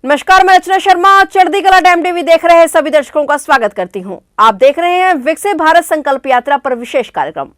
नमस्कार, मैं अर्चना शर्मा। चढ़ती कला टाइम टीवी देख रहे सभी दर्शकों का स्वागत करती हूं। आप देख रहे हैं विकसित भारत संकल्प यात्रा पर विशेष कार्यक्रम।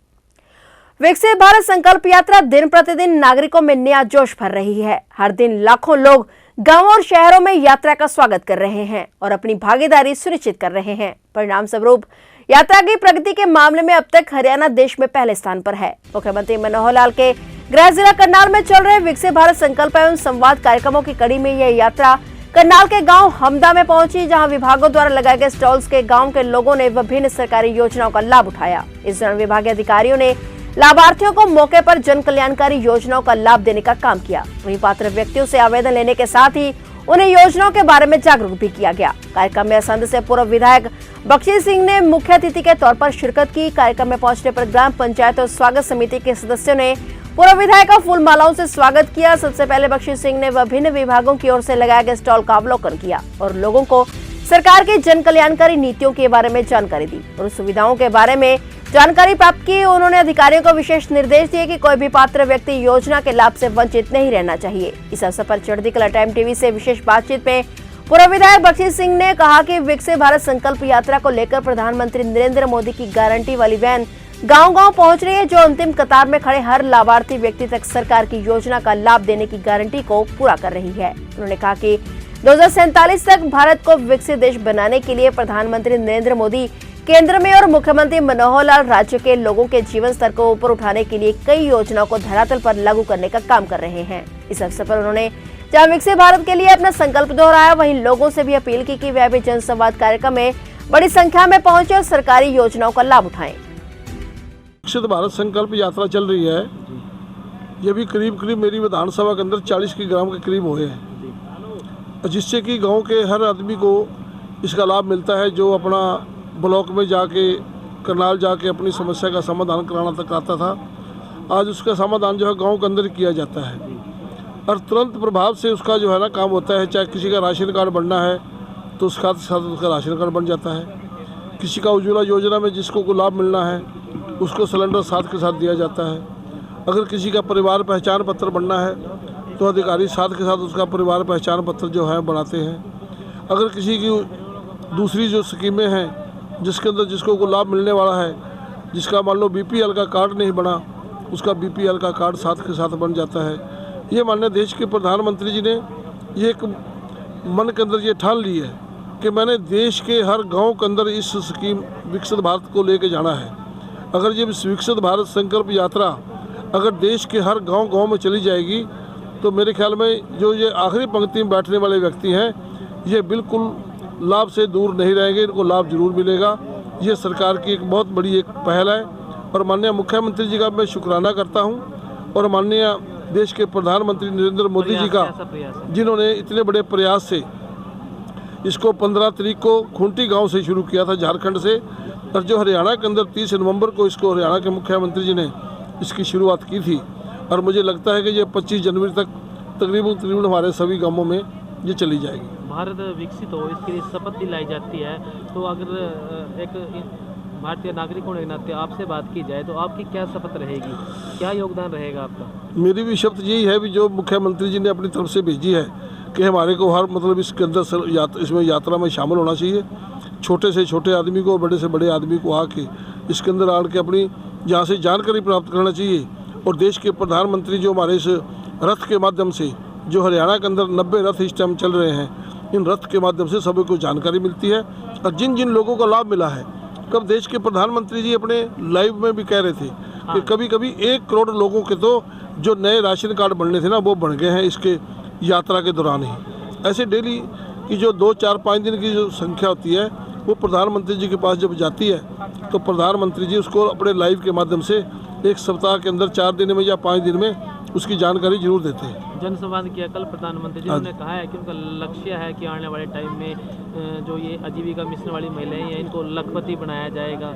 विकसित भारत संकल्प यात्रा दिन प्रतिदिन नागरिकों में नया जोश भर रही है। हर दिन लाखों लोग गांवों और शहरों में यात्रा का स्वागत कर रहे हैं और अपनी भागीदारी सुनिश्चित कर रहे हैं। परिणाम स्वरूप यात्रा की प्रगति के मामले में अब तक हरियाणा देश में पहले स्थान पर है। मुख्यमंत्री मनोहर लाल के गृह जिला करनाल में चल रहे विकसित भारत संकल्प एवं संवाद कार्यक्रमों की कड़ी में यह यात्रा करनाल के गांव हमदा में पहुंची, जहां विभागों द्वारा लगाए गए स्टॉल्स के गांव के लोगों ने विभिन्न सरकारी योजनाओं का लाभ उठाया। इस दौरान विभागीय अधिकारियों ने लाभार्थियों को मौके पर जन कल्याणकारी योजनाओं का लाभ देने का काम किया। वहीं पात्र व्यक्तियों से आवेदन लेने के साथ ही उन्हें योजनाओं के बारे में जागरूक भी किया गया। कार्यक्रम में असंध से पूर्व विधायक बख्शी सिंह ने मुख्य अतिथि के तौर पर शिरकत की। कार्यक्रम में पहुंचने पर ग्राम पंचायत और स्वागत समिति के सदस्यों ने पूर्व विधायक का फूल मालाओं से स्वागत किया। सबसे पहले बख्शी सिंह ने विभिन्न विभागों की ओर से लगाए गए स्टॉल का अवलोकन किया और लोगों को सरकार की जन कल्याणकारी नीतियों के बारे में जानकारी दी और सुविधाओं के बारे में जानकारी प्राप्त की। उन्होंने अधिकारियों को विशेष निर्देश दिए कि कोई भी पात्र व्यक्ति योजना के लाभ से वंचित नहीं रहना चाहिए। इस अवसर पर चढ़ती कला टाइम टीवी से विशेष बातचीत में पूर्व विधायक बख्शी सिंह ने कहा कि विकसित भारत संकल्प यात्रा को लेकर प्रधानमंत्री नरेंद्र मोदी की गारंटी वाली वैन गांव-गांव पहुंच रही है, जो अंतिम कतार में खड़े हर लाभार्थी व्यक्ति तक सरकार की योजना का लाभ देने की गारंटी को पूरा कर रही है। उन्होंने कहा कि 2047 तक भारत को विकसित देश बनाने के लिए प्रधानमंत्री नरेंद्र मोदी केंद्र में और मुख्यमंत्री मनोहर लाल राज्य के लोगों के जीवन स्तर को ऊपर उठाने के लिए कई योजनाओं को धरातल पर लागू करने का काम कर रहे हैं। इस अवसर पर उन्होंने जहां विकसित भारत के लिए अपना संकल्प दोहराया, वहीं लोगों से भी अपील की कि वह भी जनसंवाद कार्यक्रम में बड़ी संख्या में पहुंचे और सरकारी योजनाओं का लाभ उठाएं। विकसित भारत संकल्प यात्रा चल रही है। ये भी करीब मेरी विधानसभा के अंदर 40 के ग्राम के करीब हुए हैं, जिससे कि गांव के हर आदमी को इसका लाभ मिलता है, जो अपना ब्लॉक में जाके करनाल जाके अपनी समस्या का समाधान कराना तक आता था। आज उसका समाधान जो है गांव के अंदर किया जाता है और तुरंत प्रभाव से उसका जो है ना काम होता है। चाहे किसी का राशन कार्ड बनना है तो उसका साथ उसका राशन कार्ड बन जाता है। किसी का उज्ज्वला योजना में जिसको को लाभ मिलना है उसको सिलेंडर साथ के साथ दिया जाता है। अगर किसी का परिवार पहचान पत्र बनना है तो अधिकारी साथ के साथ उसका परिवार पहचान पत्र जो है बनाते हैं। अगर किसी की दूसरी जो स्कीमें हैं जिसके अंदर जिसको को लाभ मिलने वाला है, जिसका मान लो बीपीएल का कार्ड नहीं बना, उसका बीपीएल का कार्ड साथ के साथ बन जाता है। ये माननीय देश के प्रधानमंत्री जी ने ये एक मन के अंदर ये ठान ली है कि मैंने देश के हर गाँव के अंदर इस स्कीम विकसित भारत को लेके जाना है। अगर ये विकसित भारत संकल्प यात्रा अगर देश के हर गांव में चली जाएगी तो मेरे ख्याल में जो ये आखिरी पंक्ति में बैठने वाले व्यक्ति हैं ये बिल्कुल लाभ से दूर नहीं रहेंगे, इनको लाभ जरूर मिलेगा। ये सरकार की एक बहुत बड़ी एक पहल है और माननीय मुख्यमंत्री जी का मैं शुक्राना करता हूँ और माननीय देश के प्रधानमंत्री नरेंद्र मोदी जी का, जिन्होंने इतने बड़े प्रयास से इसको 15 तारीख को खूंटी गाँव से शुरू किया था झारखंड से, और जो हरियाणा के अंदर 30 नवंबर को इसको हरियाणा के मुख्यमंत्री जी ने इसकी शुरुआत की थी और मुझे लगता है कि ये 25 जनवरी तक तकरीबन हमारे सभी गांवों में ये चली जाएगी। भारत विकसित हो इसके लिए शपथ दिलाई जाती है, तो अगर एक भारतीय नागरिक होने के नाते आपसे बात की जाए तो आपकी क्या शपथ रहेगी, क्या योगदान रहेगा आपका? मेरी भी शपथ यही है भी जो मुख्यमंत्री जी ने अपनी तरफ से भेजी है कि हमारे को हर मतलब इसके अंदर इसमें यात्रा में शामिल होना चाहिए। छोटे से छोटे आदमी को, बड़े से बड़े आदमी को आके इसके अंदर आड़ के अपनी यहाँ से जानकारी प्राप्त करना चाहिए। और देश के प्रधानमंत्री जो हमारे इस रथ के माध्यम से जो हरियाणा के अंदर 90 रथ इस टाइम चल रहे हैं, इन रथ के माध्यम से सभी को जानकारी मिलती है और जिन जिन लोगों को लाभ मिला है। कब देश के प्रधानमंत्री जी अपने लाइव में भी कह रहे थे कि कभी 1 करोड़ लोगों के तो जो नए राशन कार्ड बनने थे ना वो बन गए हैं इसके यात्रा के दौरान ही। ऐसे डेली की जो 2, 4, 5 दिन की जो संख्या होती है वो प्रधानमंत्री जी के पास जब जाती है तो प्रधानमंत्री जी उसको अपने लाइव के माध्यम से एक सप्ताह के अंदर 4 दिन में या 5 दिन में उसकी जानकारी जरूर देते हैं। जनसंवाद किया कल प्रधानमंत्री जी ने कहा है कि उनका लक्ष्य है कि आने वाले टाइम में जो ये आजीविका मिशन वाली महिलाएं हैं इनको लखपति बनाया जाएगा।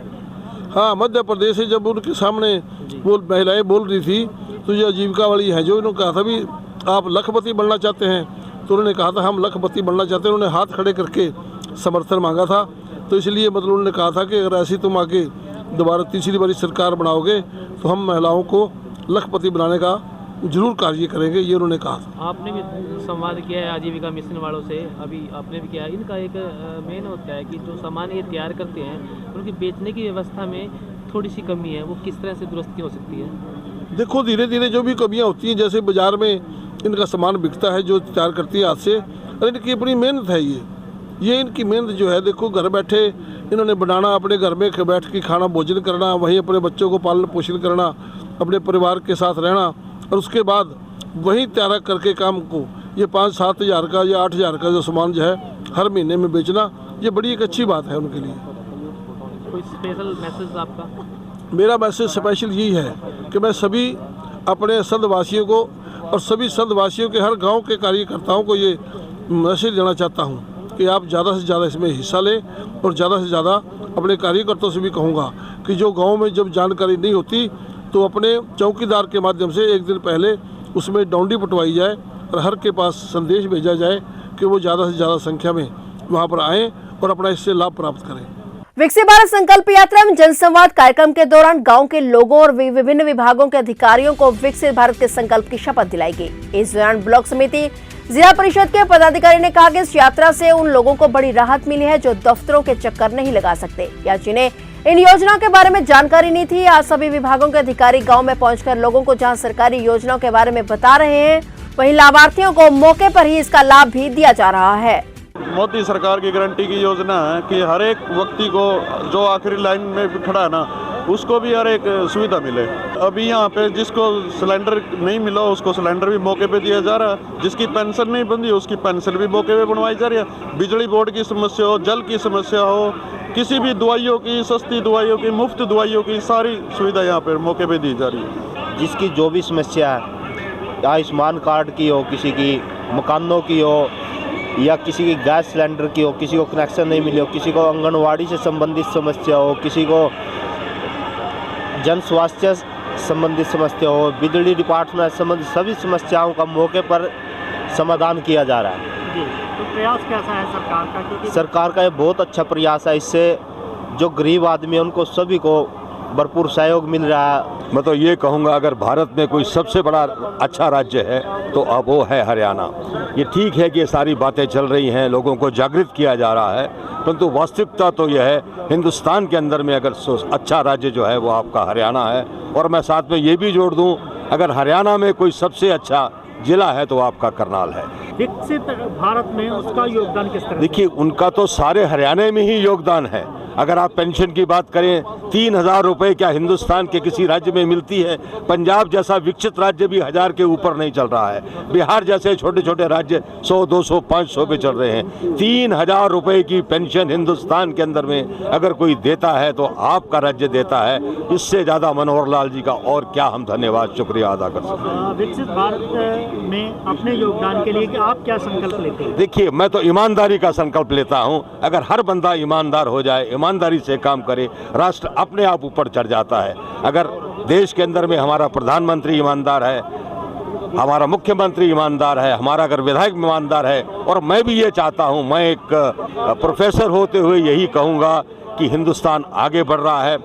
हाँ, मध्य प्रदेश से जब उनके सामने वो महिलाएँ बोल रही थी तो ये आजीविका वाली है, जो इन्होंने कहा था भी आप लखपति बनना चाहते हैं, तो उन्होंने कहा था हम लखपति बनना चाहते हैं। उन्होंने हाथ खड़े करके समर्थन मांगा था, तो इसलिए मतलब उन्होंने कहा था कि अगर ऐसी तुम आके दोबारा तीसरी बारी सरकार बनाओगे तो हम महिलाओं को लखपति बनाने का जरूर कार्य करेंगे, ये उन्होंने कहा था। आपने भी संवाद किया है आजीविका मिशन वालों से, अभी आपने भी किया। इनका एक मेन होता है कि जो सामान ये तैयार करते हैं उनकी बेचने की व्यवस्था में थोड़ी सी कमी है, वो किस तरह से दुरुस्ती हो सकती है? देखो धीरे धीरे जो भी कमियां होती हैं, जैसे बाजार में इनका सामान बिकता है जो तैयार करती है हाथ से, और इनकी अपनी मेहनत है ये इनकी मेहनत जो है, देखो घर बैठे इन्होंने बनाना, अपने घर में बैठ के खाना भोजन करना, वहीं अपने बच्चों को पालन पोषण करना, अपने परिवार के साथ रहना, और उसके बाद वहीं तैयार करके काम को ये 5-7 हज़ार का या 8 हज़ार का जो सामान जो है हर महीने में बेचना, ये बड़ी एक अच्छी बात है उनके लिए। कोई स्पेशल मैसेज आपका? मेरा मैसेज स्पेशल यही है कि मैं सभी अपने संघवासियों को और सभी संघवासियों के हर गांव के कार्यकर्ताओं को ये मैसेज देना चाहता हूं कि आप ज़्यादा से ज़्यादा इसमें हिस्सा लें, और ज़्यादा से ज़्यादा अपने कार्यकर्ताओं से भी कहूँगा कि जो गांव में जब जानकारी नहीं होती तो अपने चौकीदार के माध्यम से एक दिन पहले उसमें डौंडी पटवाई जाए और हर के पास संदेश भेजा जाए कि वो ज़्यादा से ज़्यादा संख्या में वहाँ पर आएँ और अपना इससे लाभ प्राप्त करें। विकसित भारत संकल्प यात्रा में जनसंवाद कार्यक्रम के दौरान गांव के लोगों और विभिन्न विभागों के अधिकारियों को विकसित भारत के संकल्प की शपथ दिलाई गई। इस दौरान ब्लॉक समिति, जिला परिषद के पदाधिकारी ने कहा कि इस यात्रा से उन लोगों को बड़ी राहत मिली है जो दफ्तरों के चक्कर नहीं लगा सकते या जिन्हें इन योजनाओं के बारे में जानकारी नहीं थी। आज सभी विभागों के अधिकारी गाँव में पहुंचकर लोगों को जहाँ सरकारी योजनाओं के बारे में बता रहे हैं, वहीं लाभार्थियों को मौके पर ही इसका लाभ भी दिया जा रहा है। मोदी सरकार की गारंटी की योजना है कि हर एक व्यक्ति को जो आखिरी लाइन में खड़ा है ना, उसको भी हर एक सुविधा मिले। अभी यहाँ पे जिसको सिलेंडर नहीं मिला उसको सिलेंडर भी मौके पे दिया जा रहा है, जिसकी पेंशन नहीं बंधी उसकी पेंशन भी मौके पे बनवाई जा रही है। बिजली बोर्ड की समस्या हो, जल की समस्या हो, किसी भी दवाइयों की, सस्ती दवाइयों की, मुफ्त दवाइयों की सारी सुविधा यहाँ पे मौके पे दी जा रही है। जिसकी जो भी समस्या है, आयुष्मान कार्ड की हो, किसी की मकानों की हो, या किसी की गैस सिलेंडर की हो, किसी को कनेक्शन नहीं मिले हो, किसी को आंगनवाड़ी से संबंधित समस्या हो, किसी को जन स्वास्थ्य संबंधित समस्या हो, बिजली डिपार्टमेंट संबंधित सभी समस्याओं का मौके पर समाधान किया जा रहा है। जी, तो प्रयास कैसा है सरकार का? क्योंकि सरकार का ये बहुत अच्छा प्रयास है, इससे जो गरीब आदमी है उनको सभी को भरपूर सहयोग मिल रहा है। मैं तो ये कहूँगा अगर भारत में कोई सबसे बड़ा अच्छा राज्य है तो अब वो है हरियाणा। ये ठीक है कि ये सारी बातें चल रही हैं, लोगों को जागृत किया जा रहा है, परंतु वास्तविकता तो यह है हिंदुस्तान के अंदर में अगर अच्छा राज्य जो है वो आपका हरियाणा है। और मैं साथ में ये भी जोड़ दूँ, अगर हरियाणा में कोई सबसे अच्छा जिला है तो आपका करनाल है। विकसित भारत में उसका योगदान किस तरह? देखिए उनका तो सारे हरियाणा में ही योगदान है। अगर आप पेंशन की बात करें, 3,000 रुपये क्या हिंदुस्तान के किसी राज्य में मिलती है? पंजाब जैसा विकसित राज्य भी 1,000 के ऊपर नहीं चल रहा है। बिहार जैसे छोटे छोटे राज्य 100, 200, 500 पे चल रहे हैं। 3,000 रुपये की पेंशन हिंदुस्तान के अंदर में अगर कोई देता है तो आपका राज्य देता है। इससे ज़्यादा मनोहर लाल जी का और क्या हम धन्यवाद शुक्रिया अदा कर सकते हैं। विकसित भारत में अपने योगदान के लिए कि आप क्या संकल्प लेते हैं? देखिए मैं तो ईमानदारी का संकल्प लेता हूं। अगर हर बंदा ईमानदार हो जाए, ईमानदारी से काम करे, राष्ट्र अपने आप ऊपर चढ़ जाता है। अगर देश के अंदर में हमारा प्रधानमंत्री ईमानदार है, हमारा मुख्यमंत्री ईमानदार है, हमारा अगर विधायक ईमानदार है, और मैं भी ये चाहता हूं, मैं एक प्रोफेसर होते हुए यही कहूँगा कि हिंदुस्तान आगे बढ़ रहा है।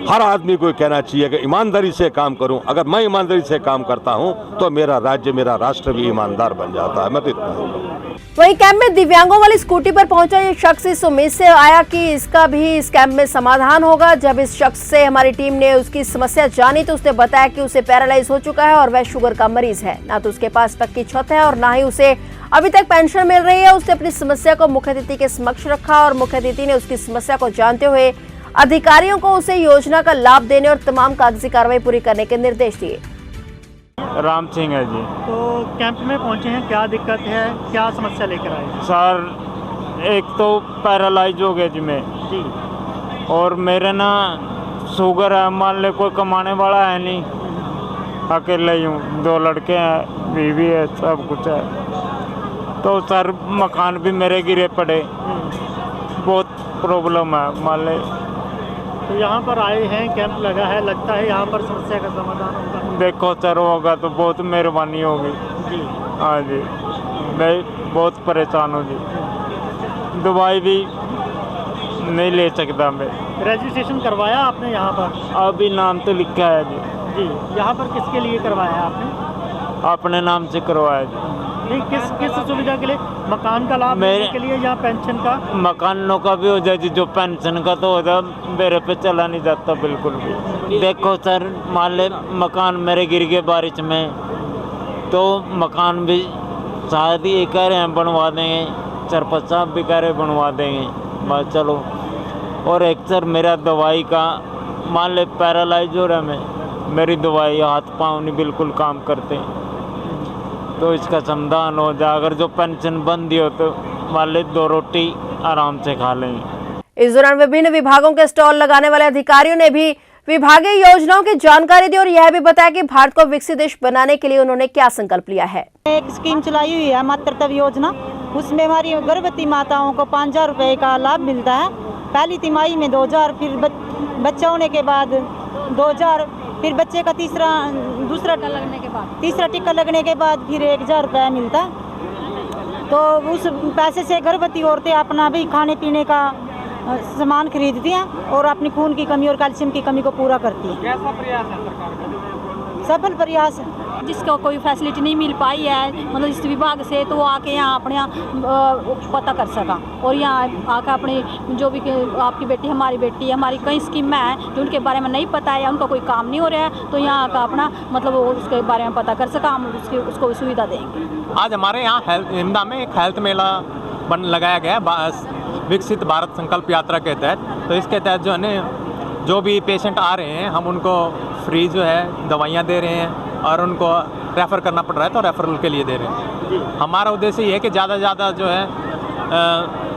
हर आदमी को कहना चाहिए कि ईमानदारी से काम करूं। अगर मैं ईमानदारी से काम करता हूं तो मेरा राज्य, मेरा राष्ट्र भी ईमानदार बन जाता है। मैं तो इतना। वहीं कैंप में दिव्यांगों वाली स्कूटी पर पहुंचा ये शख्स इस उम्मीद से आया कि इसका भी इस कैंप में समाधान होगा। जब इस शख्स से हमारी टीम ने उसकी समस्या जानी तो उसने बताया कि उसे पैरालाइज हो चुका है और वह शुगर का मरीज है। ना तो उसके पास पक्की छत है और ना ही उसे अभी तक पेंशन मिल रही है। उसने अपनी समस्या को मुख्य अतिथि के समक्ष रखा और मुख्य अतिथि ने उसकी समस्या को जानते हुए अधिकारियों को उसे योजना का लाभ देने और तमाम कागजी कार्रवाई पूरी करने के निर्देश दिए। राम सिंह है जी। तो कैंप में पहुंचे हैं, क्या दिक्कत है, क्या समस्या लेकर आए? सर एक तो पैरालाइज हो गया जी मैं जी, और मेरे ना शुगर है। मान ले कोई कमाने वाला है नहीं, अकेले ही हूँ, 2 लड़के हैं, बीवी है, सब कुछ है। तो सर मकान भी मेरे गिरे पड़े, बहुत प्रॉब्लम है। मान ले तो यहाँ पर आए हैं, कैंप लगा है, लगता है यहाँ पर समस्या का समाधान होगा। देखो सर होगा तो बहुत मेहरबानी होगी जी। हाँ जी, मैं बहुत परेशान हूँ जी, दवाई भी नहीं ले सकता मैं। रजिस्ट्रेशन करवाया आपने यहाँ पर? अभी नाम तो लिखा है जी। जी, यहाँ पर किसके लिए करवाया आपने? अपने नाम से करवाया जी। नहीं, किस किस सुविधा के लिए? मकान का लाभ मेरे- लेने के लिए या पेंशन का? मकानों का भी हो जाए जी, जो पेंशन का तो हो जाए, मेरे पे चला नहीं जाता बिल्कुल भी। देखो सर, मान ले मकान मेरे गिर गए बारिश में, तो मकान भी शायद ही कह रहे हैं बनवा देंगे, सरपंच साहब भी कह रहे बनवा देंगे, बस चलो। और एक सर मेरा दवाई का, मान ले पैरालाइज हो रहा है मैं, मेरी दवाई हाथ पाँव नहीं बिल्कुल काम करते, तो इसका समाधान हो जाए। अगर जो पेंशन बंद हो तो मान ले 2 रोटी आराम से खा लेंगे। इस दौरान विभिन्न विभागों के स्टॉल लगाने वाले अधिकारियों ने भी विभागीय योजनाओं की जानकारी दी और यह भी बताया कि भारत को विकसित देश बनाने के लिए उन्होंने क्या संकल्प लिया है। एक स्कीम चलाई हुई है मातृत्व योजना, उसमें हमारी गर्भवती माताओं को 5,000 रुपए का लाभ मिलता है। पहली तिमाही में 2,000, फिर बच्चा होने के बाद 2,000, फिर बच्चे का दूसरा टीका लगने के बाद फिर 1,000 रुपया मिलता है। तो उस पैसे से गर्भवती औरतें अपना भी खाने पीने का सामान खरीदती हैं और अपनी खून की कमी और कैल्शियम की कमी को पूरा करती हैं। कैसा प्रयास है सरकार का? सफल प्रयास है। जिसको कोई फैसिलिटी नहीं मिल पाई है मतलब इस विभाग से, तो वो आके यहाँ अपने पता कर सका और यहाँ आकर अपने जो भी आपकी बेटी हमारी बेटी हमारी कई स्कीमें हैं जो उनके बारे में नहीं पता है या उनका कोई काम नहीं हो रहा है, तो यहाँ आकर अपना मतलब उसके बारे में पता कर सका, हम उसको सुविधा देंगे। आज हमारे यहाँ हिंदा में एक हेल्थ मेला लगाया गया है विकसित भारत संकल्प यात्रा के तहत। तो इसके तहत जो है ना, जो भी पेशेंट आ रहे हैं हम उनको फ्री जो है दवाइयाँ दे रहे हैं और उनको रेफ़र करना पड़ रहा है तो रेफरल के लिए दे रहे हैं। हमारा उद्देश्य ये है कि ज़्यादा से ज़्यादा जो है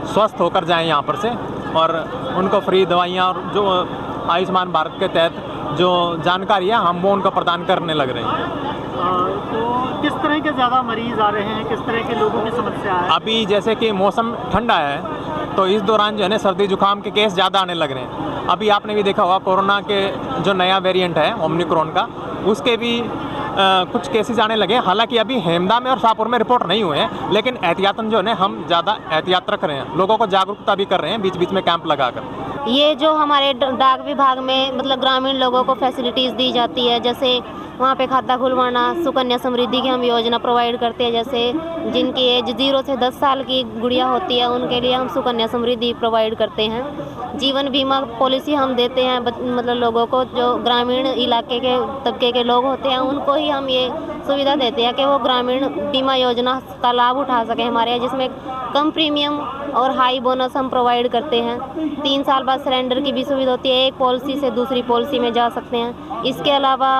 स्वस्थ होकर जाएं यहाँ पर से, और उनको फ्री दवाइयाँ और जो आयुष्मान भारत के तहत जो जानकारी है हम वो उनको प्रदान करने लग रहे हैं। तो किस तरह के ज़्यादा मरीज आ रहे हैं, किस तरह के लोगों की समस्या है? अभी जैसे कि मौसम ठंडा है तो इस दौरान जो है ना सर्दी जुकाम के केस ज़्यादा आने लग रहे हैं। अभी आपने भी देखा होगा कोरोना के जो नया वेरिएंट है ओमिक्रॉन का, उसके भी कुछ केसेस आने लगे। हालांकि अभी हेमदा में और शाहपुर में रिपोर्ट नहीं हुए हैं, लेकिन एहतियातन जो है हम ज़्यादा एहतियात रख रहे हैं, लोगों को जागरूकता भी कर रहे हैं बीच बीच में कैंप लगाकर। ये जो हमारे डाक विभाग में मतलब ग्रामीण लोगों को फैसिलिटीज़ दी जाती है, जैसे वहाँ पे खाता खुलवाना, सुकन्या समृद्धि की हम योजना प्रोवाइड करते हैं। जैसे जिनकी एज 0 से 10 साल की गुड़िया होती है उनके लिए हम सुकन्या समृद्धि प्रोवाइड करते हैं। जीवन बीमा पॉलिसी हम देते हैं मतलब लोगों को, जो ग्रामीण इलाके के तबके के लोग होते हैं उनको ही हम ये सुविधा देते हैं कि वो ग्रामीण बीमा योजना का लाभ उठा सकें हमारे यहाँ, जिसमें कम प्रीमियम और हाई बोनस हम प्रोवाइड करते हैं। 3 साल बाद सरेंडर की भी सुविधा होती है, एक पॉलिसी से दूसरी पॉलिसी में जा सकते हैं। इसके अलावा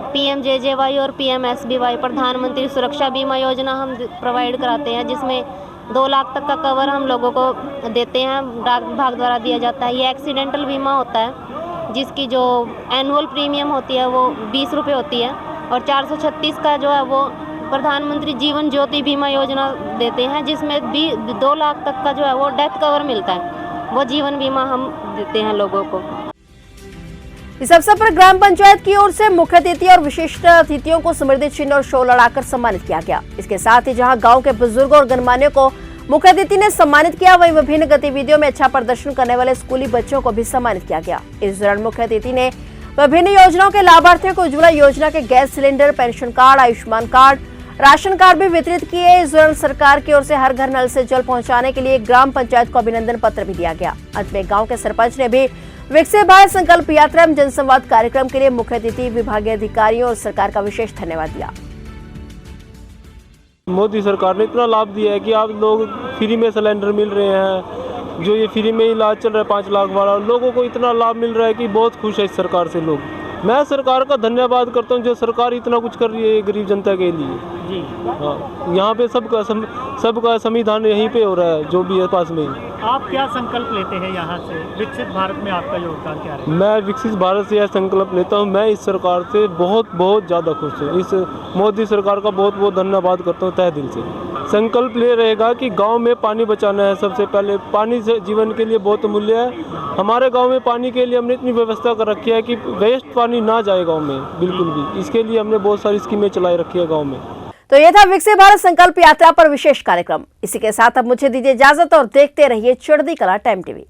PMJJY और PMSBY प्रधानमंत्री सुरक्षा बीमा योजना हम प्रोवाइड कराते हैं, जिसमें 2 लाख तक का कवर हम लोगों को देते हैं, डाक विभाग द्वारा दिया जाता है। ये एक्सीडेंटल बीमा होता है जिसकी जो एनुअल प्रीमियम होती है वो 20 रुपये होती है, और 436 का जो है वो प्रधानमंत्री जीवन ज्योति बीमा योजना देते हैं, जिसमें भी 2 लाख तक का जो है वो डेथ कवर मिलता है। वो जीवन बीमा हम देते हैं लोगों को। इस अवसर पर ग्राम पंचायत की ओर से मुख्य अतिथि और विशिष्ट अतिथियों को स्मृति चिन्ह और शॉल लड़ाकर सम्मानित किया गया। इसके साथ ही जहां गांव के बुजुर्गों और गणमान्यों को मुख्य अतिथि ने सम्मानित किया, वहीं विभिन्न गतिविधियों में अच्छा प्रदर्शन करने वाले स्कूली बच्चों को भी सम्मानित किया गया। इस दौरान मुख्य अतिथि ने विभिन्न योजनाओं के लाभार्थियों को उज्ज्वला योजना के gas cylinder, pension card, Ayushman card, ration card भी वितरित किए। इस दौरान सरकार की ओर से हर घर नल से जल पहुंचाने के लिए ग्राम पंचायत को अभिनंदन पत्र भी दिया गया। अंत में गांव के सरपंच ने भी विकसित भारत संकल्प यात्रा एवं जनसंवाद कार्यक्रम के लिए मुख्य अतिथि, विभागीय अधिकारियों और सरकार का विशेष धन्यवाद दिया। मोदी सरकार ने इतना लाभ दिया है कि आप लोग फ्री में सिलेंडर मिल रहे हैं, जो ये फ्री में इलाज चल रहा है 5 लाख वाला, लोगों को इतना लाभ मिल रहा है कि बहुत खुश है इस सरकार से लोग। मैं सरकार का धन्यवाद करता हूँ जो सरकार इतना कुछ कर रही है गरीब जनता के लिए जी। हाँ, यहाँ पे सबका संविधान यहीं पे हो रहा है जो भी है पास में। आप क्या संकल्प लेते हैं यहाँ से? विकसित भारत में आपका योगदान क्या है? मैं विकसित भारत से यह संकल्प लेता हूँ, मैं इस सरकार से बहुत ज़्यादा खुश हूँ। इस मोदी सरकार का बहुत धन्यवाद करता हूँ तहे दिल से। संकल्प ले रहेगा कि गांव में पानी बचाना है। सबसे पहले पानी से जीवन के लिए बहुत मूल्य है। हमारे गांव में पानी के लिए हमने इतनी व्यवस्था कर रखी है कि वेस्ट पानी ना जाए गांव में बिल्कुल भी। इसके लिए हमने बहुत सारी स्कीमें चलाई रखी है गांव में। तो यह था विकसित भारत संकल्प यात्रा पर विशेष कार्यक्रम। इसी के साथ अब मुझे दीजिए इजाजत और देखते रहिए चढ़ती कला टाइम टीवी।